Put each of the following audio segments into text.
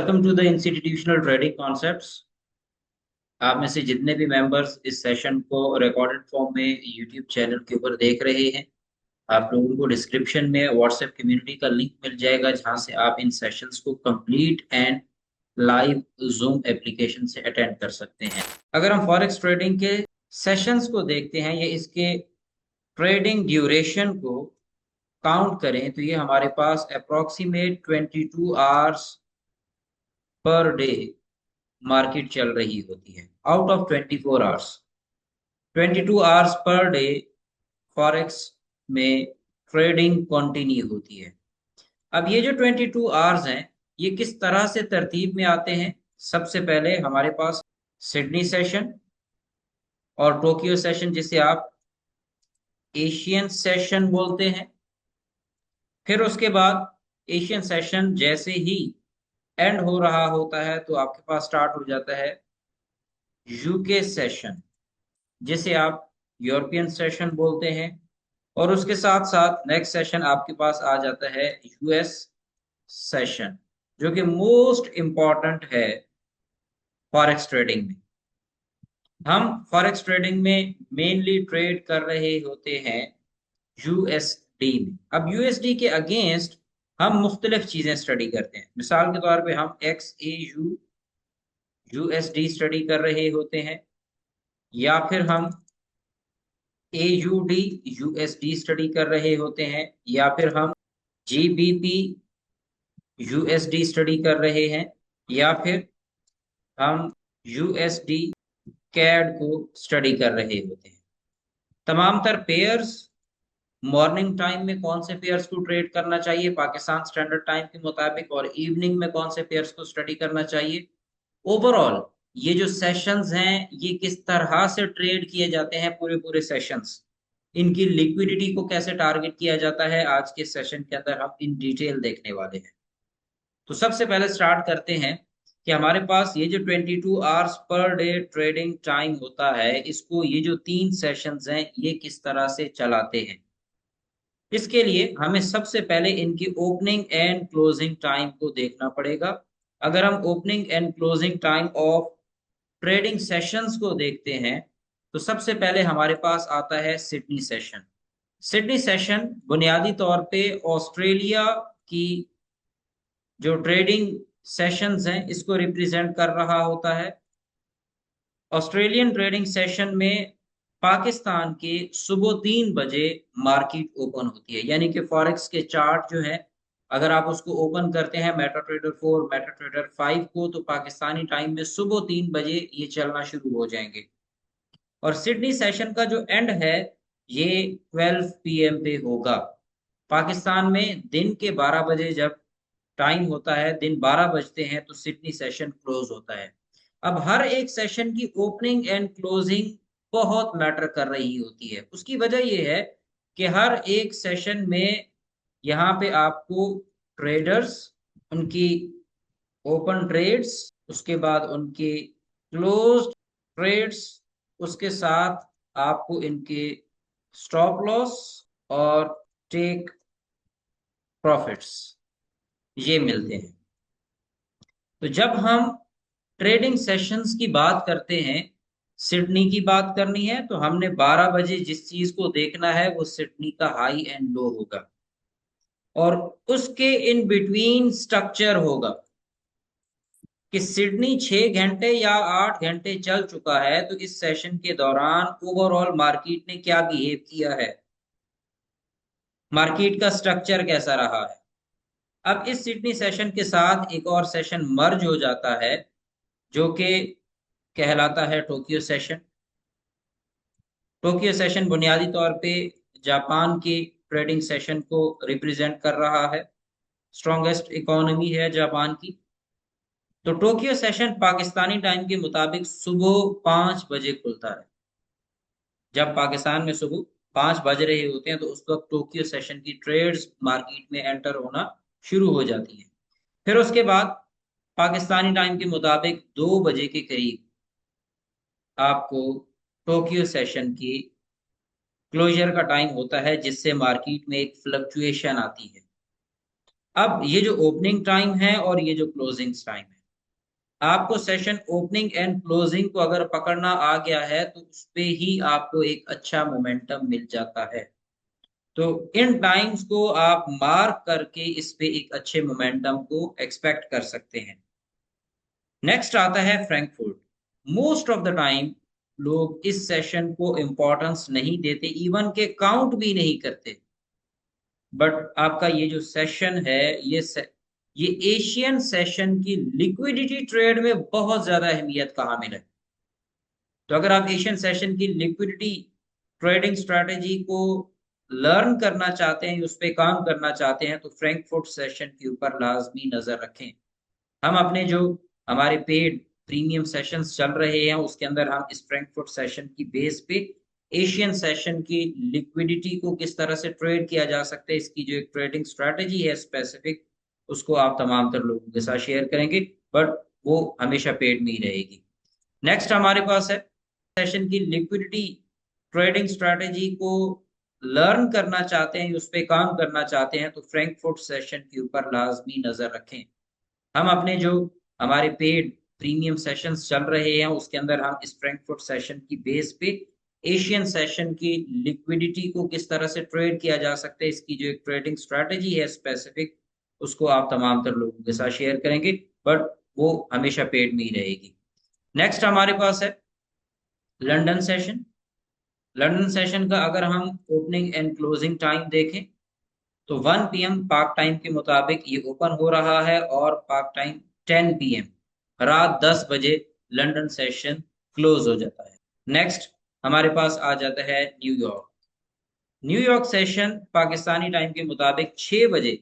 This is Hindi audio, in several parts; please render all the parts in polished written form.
Welcome to the institutional trading concepts. आप में से जितने भी मेंबर्स इस सेशन को रिकॉर्डेड फॉर्म में यूट्यूब चैनल के ऊपर देख रहे हैं, आप लोगों को डिस्क्रिप्शन में व्हाट्सएप कम्युनिटी का लिंक मिल जाएगा, जहां से आप इन सेशंस को complete and live zoom application से अटेंड कर सकते हैं। अगर हम फॉरेक्स ट्रेडिंग के सेशंस को देखते हैं या इसके ट्रेडिंग ड्यूरेशन को काउंट करें तो ये हमारे पास approximate 22 hours per day market चल रही होती है। Out of 24 hours 22 hours per day forex में ट्रेडिंग कंटिन्यू होती है। अब ये जो 22 आवर्स हैं, ये किस तरह से तरतीब में आते हैं? सबसे पहले हमारे पास सिडनी सेशन और टोक्यो सेशन, जिसे आप एशियन सेशन बोलते हैं। फिर उसके बाद एशियन सेशन जैसे ही एंड हो रहा होता है तो आपके पास स्टार्ट हो जाता है यूके सेशन, जिसे आप यूरोपियन सेशन बोलते हैं। और उसके साथ साथ नेक्स्ट सेशन आपके पास आ जाता है यूएस सेशन, जो कि मोस्ट इंपॉर्टेंट है फॉरेक्स ट्रेडिंग में। हम फॉरेक्स ट्रेडिंग में मेनली ट्रेड कर रहे होते हैं यूएसडी में। अब यूएसडी के अगेंस्ट हम मुख्तलिफ चीजें स्टडी करते हैं। मिसाल के तौर पे हम x A you USD study कर रहे होते हैं, या फिर हम AUD USD स्टडी कर रहे होते हैं, या फिर हम GBP USD स्टडी कर रहे हैं, या फिर हम USD CAD को स्टडी कर रहे होते हैं। तमाम तर पेयर्स मॉर्निंग टाइम में कौन से पेयर्स को ट्रेड करना चाहिए पाकिस्तान स्टैंडर्ड टाइम के मुताबिक, और इवनिंग में कौन से पेयर्स को स्टडी करना चाहिए। ओवरऑल ये जो सेशंस हैं, ये किस तरह से ट्रेड किए जाते हैं, पूरे पूरे सेशंस, इनकी लिक्विडिटी को कैसे टारगेट किया जाता है, आज के सेशन के अंदर हम इन डिटेल देखने वाले हैं। तो सबसे पहले स्टार्ट करते हैं कि हमारे पास ये जो 22 hours per day trading time होता है, इसको ये जो 3 सेशंस हैं ये किस तरह से चलाते हैं। इसके लिए हमें सबसे पहले इनकी ओपनिंग एंड क्लोजिंग टाइम को देखना पड़ेगा। अगर हम opening and closing time of trading sessions को देखते हैं तो सबसे पहले हमारे पास आता है सिडनी सेशन। सिडनी सेशन बुनियादी तौर पे ऑस्ट्रेलिया की जो ट्रेडिंग सेशंस हैं इसको रिप्रेजेंट कर रहा होता है। ऑस्ट्रेलियन ट्रेडिंग सेशन में पाकिस्तान के सुबह 3 बजे मार्केट ओपन होती है, यानी कि फॉरेक्स के चार्ट जो है, अगर आप उसको ओपन करते हैं मेटा ट्रेडर 4 मेटा ट्रेडर 5 को, तो पाकिस्तानी टाइम में सुबह 3 बजे ये चलना शुरू हो जाएंगे। और सिडनी सेशन का जो एंड है ये 12 PM पे होगा। पाकिस्तान में दिन के 12 बजे जब टाइम होता है, दिन 12 बजते हैं, तो सिडनी सेशन क्लोज होता है। अब हर एक सेशन की ओपनिंग एंड क्लोजिंग बहुत मैटर कर रही होती है। उसकी वजह यह है कि हर एक सेशन में यहाँ पे आपको ट्रेडर्स, उनकी ओपन ट्रेड्स, उसके बाद उनके क्लोज ट्रेड्स, उसके साथ आपको इनके स्टॉप लॉस और टेक प्रॉफिट्स ये मिलते हैं। तो जब हम ट्रेडिंग सेशंस की बात करते हैं, सिडनी की बात करनी है, तो हमने 12 बजे जिस चीज को देखना है वो सिडनी का हाई एंड लो होगा, और उसके इन बिटवीन स्ट्रक्चर होगा कि सिडनी 6 घंटे या 8 घंटे चल चुका है, तो इस सेशन के दौरान ओवरऑल मार्केट ने क्या बिहेव किया है, मार्केट का स्ट्रक्चर कैसा रहा है। अब इस सिडनी सेशन के साथ एक और सेशन मर्ज हो जाता है जो कि कहलाता है टोक्यो सेशन। टोक्यो सेशन बुनियादी तौर पे जापान की ट्रेडिंग सेशन को रिप्रेजेंट कर रहा है। स्ट्रॉन्गेस्ट इकोनॉमी है जापान की। तो टोक्यो सेशन पाकिस्तानी टाइम के मुताबिक सुबह 5 बजे खुलता है। जब पाकिस्तान में सुबह 5 बज रहे होते हैं तो उस वक्त टोक्यो सेशन की ट्रेड्स मार्केट में एंटर होना शुरू हो जाती है। फिर उसके बाद पाकिस्तानी टाइम के मुताबिक 2 बजे के करीब आपको टोक्यो सेशन की क्लोजर का टाइम होता है, जिससे मार्केट में एक फ्लक्चुएशन आती है। अब ये जो ओपनिंग टाइम है और ये जो क्लोजिंग टाइम है, आपको सेशन ओपनिंग एंड क्लोजिंग को अगर पकड़ना आ गया है तो उस पे ही आपको एक अच्छा मोमेंटम मिल जाता है। तो इन टाइम्स को आप मार्क करके इस पे एक अच्छे मोमेंटम को एक्सपेक्ट कर सकते हैं। नेक्स्ट आता है Frankfurt. Most of the time लोग इस सेशन को इंपॉर्टेंस नहीं देते, इवन के काउंट भी नहीं करते। बट आपका ये जो सेशन है, ये एशियन सेशन की लिक्विडिटी ट्रेड में बहुत ज्यादा अहमियत का हामिल है। तो अगर आप एशियन सेशन की लिक्विडिटी ट्रेडिंग स्ट्रेटेजी को लर्न करना चाहते हैं, उस पर काम करना चाहते हैं, तो फ्रैंकफर्ट सेशन के ऊपर लाजमी नजर रखें। हम अपने जो हमारे पेड प्रीमियम सेशंस चल रहे हैं उसके अंदर हम इस फ्रैंकफर्ट सेशन की बेस पे एशियन सेशन की लिक्विडिटी को किस तरह से ट्रेड किया जा सकता है, इसकी जो एक ट्रेडिंग स्ट्रेटेजी है स्पेसिफिक, उसको आप तमाम तर लोगों के साथ शेयर करेंगे, बट वो हमेशा पेड में ही रहेगी। नेक्स्ट हमारे पास है सेशन की लिक्विडिटी ट्रेडिंग स्ट्रेटेजी को लर्न करना चाहते हैं, उस पर काम करना चाहते हैं, तो फ्रैंकफर्ट सेशन के ऊपर लाजमी नजर रखें। हम अपने जो हमारे पेड प्रीमियम सेशंस चल रहे हैं उसके अंदर हम इस फ्रैंकफर्ट सेशन की बेस पे एशियन सेशन की लिक्विडिटी को किस तरह से ट्रेड किया जा सकता है, इसकी जो एक ट्रेडिंग स्ट्रेटेजी है स्पेसिफिक, उसको आप तमाम तर लोगों के साथ शेयर करेंगे, बट वो हमेशा पेड में ही रहेगी। नेक्स्ट हमारे पास है लंदन सेशन। लंदन सेशन का अगर हम ओपनिंग एंड क्लोजिंग टाइम देखें तो 1 PM पाक टाइम के मुताबिक ये ओपन हो रहा है और पाक टाइम 10 PM रात 10 बजे लंदन सेशन क्लोज हो जाता है। नेक्स्ट हमारे पास आ जाता है New York. New York session Pakistani time के मुताबिक 6 बजे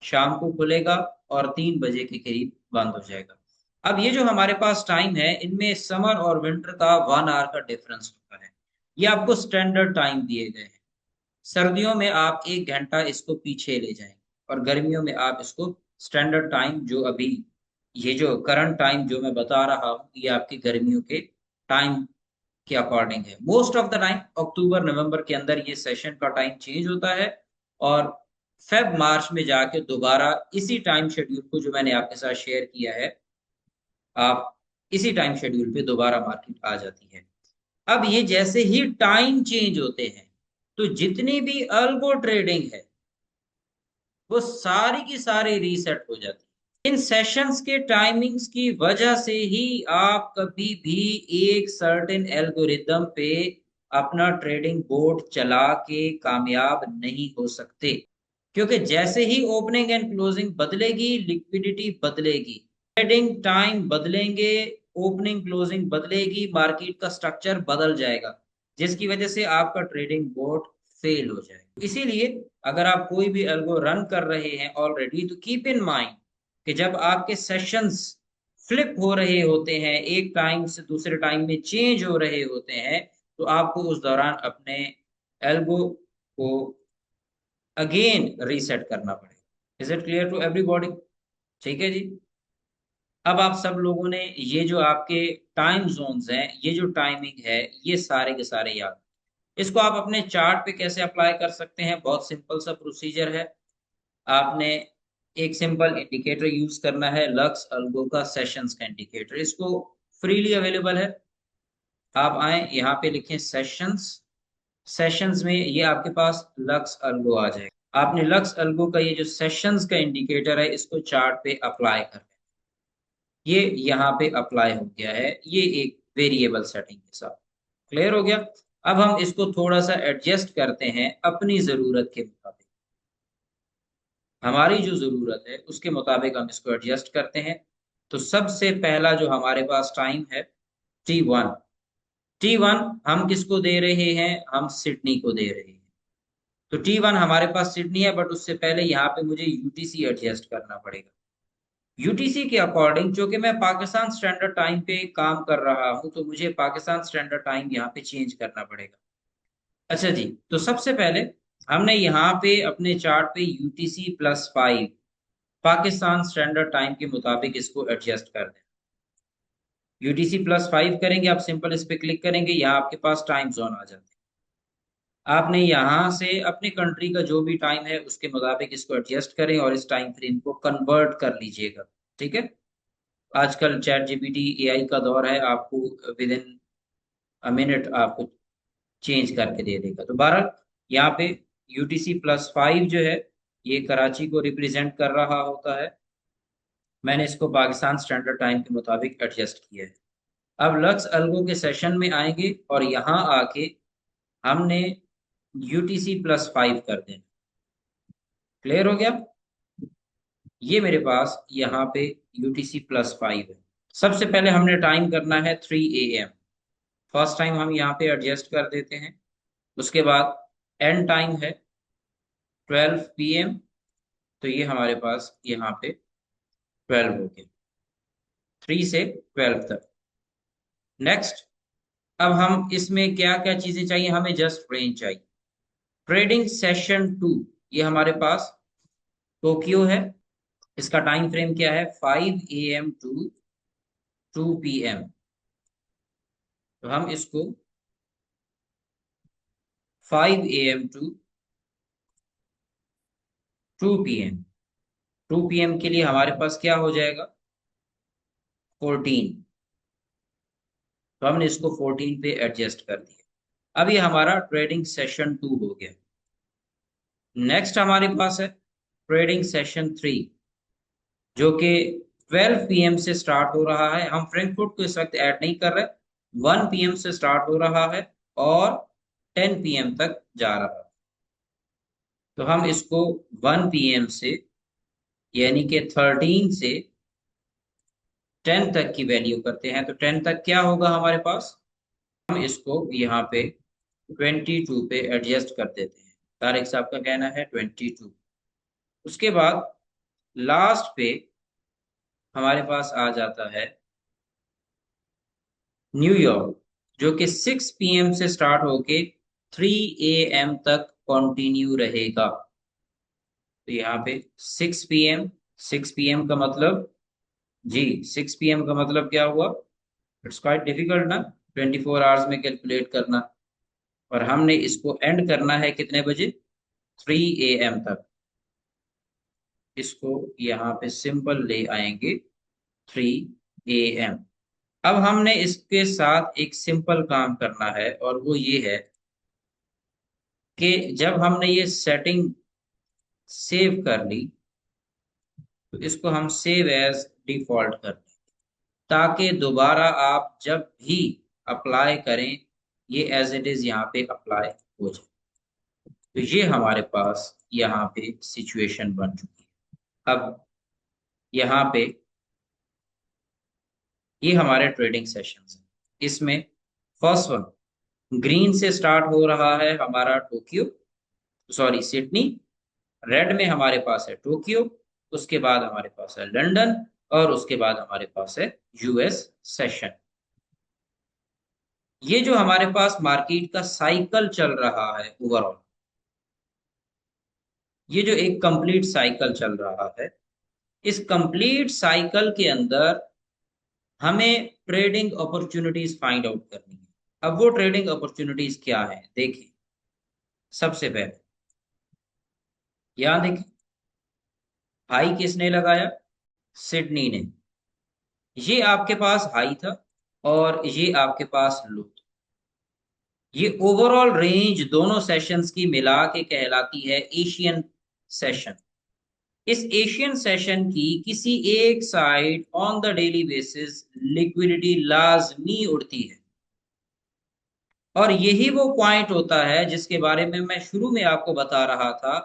शाम को खुलेगा और 3 बजे के करीब बंद हो जाएगा। अब ये जो हमारे पास टाइम है इनमें समर और विंटर का 1 आवर का डिफरेंस होता है। ये आपको स्टैंडर्ड टाइम दिए गए हैं। सर्दियों में आप 1 घंटा इसको पीछे ले जाएंगे और गर्मियों में आप इसको स्टैंडर्ड टाइम जो अभी ये जो करंट टाइम जो मैं बता रहा हूँ ये आपकी गर्मियों के टाइम के अकॉर्डिंग है। मोस्ट ऑफ द टाइम अक्टूबर नवंबर के अंदर ये सेशन का टाइम चेंज होता है और फेब मार्च में जाके दोबारा इसी टाइम शेड्यूल को जो मैंने आपके साथ शेयर किया है, आप इसी टाइम शेड्यूल पे दोबारा मार्केट आ जाती है। अब ये जैसे ही टाइम चेंज होते हैं तो जितनी भी अल्गो ट्रेडिंग है वो सारी की सारी रीसेट हो जाती है। इन सेशंस के टाइमिंग्स की वजह से ही आप कभी भी एक सर्टेन एल्गोरिदम पे अपना ट्रेडिंग बोर्ड चला के कामयाब नहीं हो सकते, क्योंकि जैसे ही ओपनिंग एंड क्लोजिंग बदलेगी लिक्विडिटी बदलेगी, ट्रेडिंग टाइम बदलेंगे, ओपनिंग क्लोजिंग बदलेगी, मार्केट का स्ट्रक्चर बदल जाएगा, जिसकी वजह से आपका ट्रेडिंग बोर्ड फेल हो जाएगा। इसीलिए अगर आप कोई भी एल्गो रन कर रहे हैं ऑलरेडी तो कीप इन माइंड कि जब आपके सेशंस फ्लिप हो रहे होते हैं, एक टाइम से दूसरे टाइम में चेंज हो रहे होते हैं, तो आपको उस दौरान अपने एल्गो को अगेन रीसेट करना पड़ेगा। Is it clear to everybody? ठीक है जी। अब आप सब लोगों ने ये जो आपके टाइम जोन्स हैं, ये जो टाइमिंग है, ये सारे के सारे याद। इसको आप अपने चार्ट पे कैसे अप्लाई कर सकते हैं? बहुत सिंपल सा प्रोसीजर है। आपने एक सिंपल इंडिकेटर यूज करना है, लक्स अल्गो का सेशंस का इंडिकेटर, इसको फ्रीली अवेलेबल है। आप आए यहाँ पे लिखें सेशंस, सेशंस में ये आपके पास लक्स अल्गो आ जाएगा। आपने लक्स अल्गो का ये जो सेशंस का इंडिकेटर है इसको चार्ट पे अप्लाई कर, ये यहाँ पे अप्लाई हो गया है, ये एक वेरिएबल सेटिंग के साथ क्लियर हो गया। अब हम इसको थोड़ा सा एडजस्ट करते हैं अपनी जरूरत के मुताबिक, हमारी जो जरूरत है उसके मुताबिक हम इसको एडजस्ट करते हैं। तो सबसे पहला जो हमारे पास टाइम है T1। T1 हम किसको दे रहे हैं? हम सिडनी को दे रहे हैं। तो T1 हमारे पास सिडनी है, बट उससे पहले यहाँ पे मुझे यूटीसी एडजस्ट करना पड़ेगा। यूटीसी के अकॉर्डिंग, जो कि मैं पाकिस्तान स्टैंडर्ड टाइम पे काम कर रहा हूं, तो मुझे पाकिस्तान स्टैंडर्ड टाइम यहाँ पे चेंज करना पड़ेगा। अच्छा जी, तो सबसे पहले हमने यहाँ पे अपने चार्ट पे UTC+5 पाकिस्तान स्टैंडर्ड टाइम के मुताबिक इसको एडजस्ट कर दें। UTC+5 करेंगे, आप सिंपल इस पे क्लिक करेंगे, यहाँ आपके पास टाइम जोन आ जाते हैं। आपने यहाँ से अपनी कंट्री का जो भी टाइम है उसके मुताबिक इसको एडजस्ट करें और इस टाइम फ्रेम को कन्वर्ट कर लीजिएगा। ठीक है। आजकल चैट जीपीटी एआई का दौर है, आपको विद इन अ मिनट आपको चेंज करके दे देगा। तो बहरहाल यहाँ पे UTC+5 जो है ये कराची को रिप्रेजेंट कर रहा होता है। मैंने इसको पाकिस्तान स्टैंडर्ड टाइम के मुताबिक एडजस्ट किया है। अब लक्स अल्गो के सेशन में आएंगे और यहाँ आके हमने UTC+5 कर देना। क्लियर हो गया? ये मेरे पास यहाँ पे UTC+5 है। सबसे पहले हमने टाइम करना है 3 AM। फर्स्ट टाइम हम यहाँ पे एडजस्ट कर देते हैं। उसके बाद एंड टाइम है 12 PM। तो ये हमारे पास यहाँ पे 12 हो गया, 3 से 12 तक। नेक्स्ट, अब हम इसमें क्या क्या चीजें चाहिए, हमें जस्ट रेंज चाहिए। ट्रेडिंग सेशन 2 ये हमारे पास टोक्यो है। इसका टाइम फ्रेम क्या है, 5 AM टू 2 PM। तो हम इसको 5 AM टू 2 PM, 2 PM के लिए हमारे पास क्या हो जाएगा, 14। तो हमने इसको 14 पे एडजस्ट कर दिया। अब ये हमारा ट्रेडिंग सेशन 2 हो गया। नेक्स्ट हमारे पास है ट्रेडिंग सेशन 3, जो कि 12 PM से स्टार्ट हो रहा है। हम फ्रैंकफर्ट को इस वक्त ऐड नहीं कर रहे। 1 PM से स्टार्ट हो रहा है और 10 PM तक जा रहा है। तो हम इसको 1 PM से, यानी कि 13 से 10 तक की वैल्यू करते हैं। तो 10 तक क्या होगा हमारे पास, हम इसको यहाँ पे 22 पे एडजस्ट कर देते हैं। तारिक साहब का कहना है 22। उसके बाद लास्ट पे हमारे पास आ जाता है न्यूयॉर्क, जो कि 6 PM से स्टार्ट होके 3 AM तक कंटिन्यू रहेगा। तो यहाँ पे 6 PM, 6 PM का मतलब, जी 6 PM का मतलब क्या हुआ, इट्स क्वाइट डिफिकल्ट ना 24 आवर्स में कैलकुलेट करना। और हमने इसको एंड करना है कितने बजे, 3 AM तक। इसको यहाँ पे सिंपल ले आएंगे 3 AM। अब हमने इसके साथ एक सिंपल काम करना है, और वो ये है कि जब हमने ये सेटिंग सेव कर ली, तो इसको हम सेव एज डिफॉल्ट कर दें, ताकि दोबारा आप जब भी अप्लाई करें ये एज इट इज यहाँ पे अप्लाई हो जाए। तो ये हमारे पास यहाँ पे सिचुएशन बन चुकी है। अब यहाँ पे ये हमारे ट्रेडिंग सेशंस हैं। इसमें फर्स्ट वन ग्रीन से स्टार्ट हो रहा है हमारा टोक्यो, सॉरी सिडनी। रेड में हमारे पास है टोक्यो। उसके बाद हमारे पास है लंदन। और उसके बाद हमारे पास है US सेशन। ये जो हमारे पास मार्केट का साइकिल चल रहा है ओवरऑल, ये जो एक कंप्लीट साइकिल चल रहा है, इस कंप्लीट साइकिल के अंदर हमें ट्रेडिंग अपॉर्चुनिटीज फाइंड आउट करनी है। अब वो ट्रेडिंग अपॉर्चुनिटीज क्या है, देखिए। सबसे पहले यहां देखिए, हाई किसने लगाया, सिडनी ने। ये आपके पास हाई था और ये आपके पास लो था। ये ओवरऑल रेंज दोनों सेशंस की मिला के कहलाती है एशियन सेशन। इस एशियन सेशन की किसी एक side on the daily basis liquidity लाजमी उड़ती है। और यही वो पॉइंट होता है जिसके बारे में मैं शुरू में आपको बता रहा था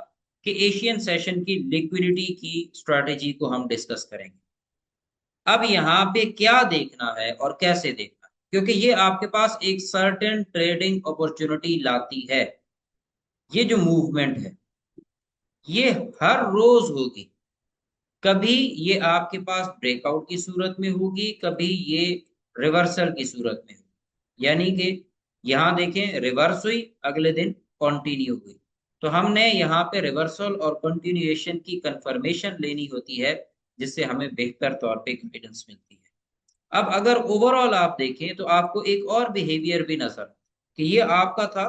कि एशियन सेशन की लिक्विडिटी की स्ट्रेटेजी को हम डिस्कस करेंगे। अब यहाँ पे क्या देखना है और कैसे देखना है, क्योंकि ये आपके पास एक सर्टेन ट्रेडिंग अपॉर्चुनिटी लाती है। ये जो मूवमेंट है ये हर रोज होगी। कभी ये आपके पास ब्रेकआउट की सूरत में होगी, कभी ये रिवर्सल की सूरत में होगी। यानी कि यहाँ देखें, रिवर्स हुई, अगले दिन कंटिन्यू हुई। तो हमने यहाँ पे रिवर्सल और कंटिन्यूएशन की कंफर्मेशन लेनी होती है, जिससे हमें बेहतर तौर पे गाइडेंस मिलती है। अब अगर ओवरऑल आप देखें तो आपको एक और बिहेवियर भी नजर, कि ये आपका था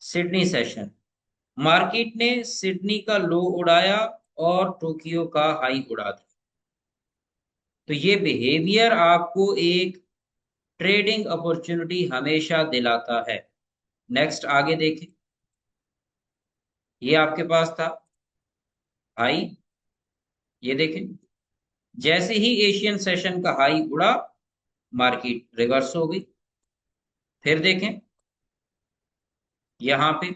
सिडनी सेशन। मार्केट ने सिडनी का लो उड़ाया और टोक्यो का हाई उड़ा दिया। तो ये बिहेवियर आपको एक ट्रेडिंग अपॉर्चुनिटी हमेशा दिलाता है। नेक्स्ट आगे देखें, ये आपके पास था हाई, ये देखें जैसे ही एशियन सेशन का हाई उड़ा मार्केट रिवर्स हो गई। फिर देखें यहां पे,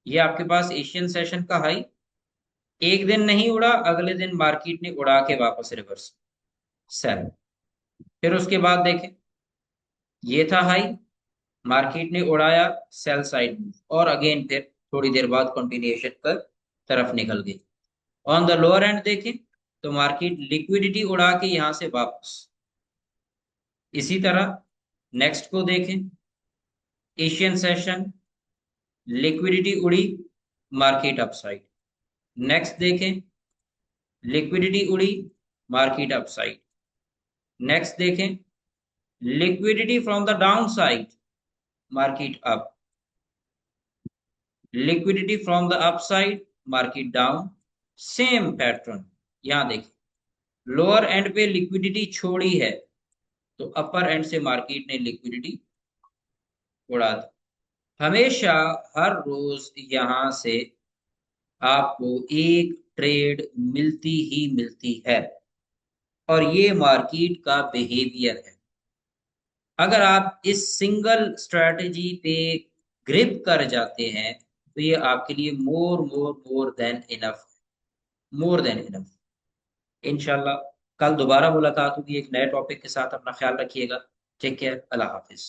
ये आपके पास एशियन सेशन का हाई एक दिन नहीं उड़ा, अगले दिन मार्केट ने उड़ा के वापस रिवर्स सेल। फिर उसके बाद देखें ये था हाई, मार्केट ने उड़ाया सेल साइड मूव, और अगेन फिर थोड़ी देर बाद कंटिन्यूएशन कर तरफ निकल गई। ऑन द लोअर एंड देखें तो मार्केट लिक्विडिटी उड़ा के यहां से वापस। इसी तरह नेक्स्ट को देखें, एशियन सेशन लिक्विडिटी उड़ी, मार्केट अपसाइड। नेक्स्ट देखें लिक्विडिटी उड़ी, मार्केट अपसाइड। नेक्स्ट देखें liquidity from the down side, market up. Liquidity from the upside, market down. Same pattern यहां देखिए, लोअर एंड पे लिक्विडिटी छोड़ी है तो अपर एंड से मार्केट ने लिक्विडिटी उड़ा दी। हमेशा हर रोज यहां से आपको एक ट्रेड मिलती ही मिलती है, और ये मार्केट का बिहेवियर है। अगर आप इस सिंगल स्ट्रेटजी पे ग्रिप कर जाते हैं तो ये आपके लिए more more more than enough, more than enough. इंशाल्लाह कल दोबारा मुलाकात होगी एक नए टॉपिक के साथ। अपना ख्याल रखिएगा। टेक केयर, अल्लाह हाफिज।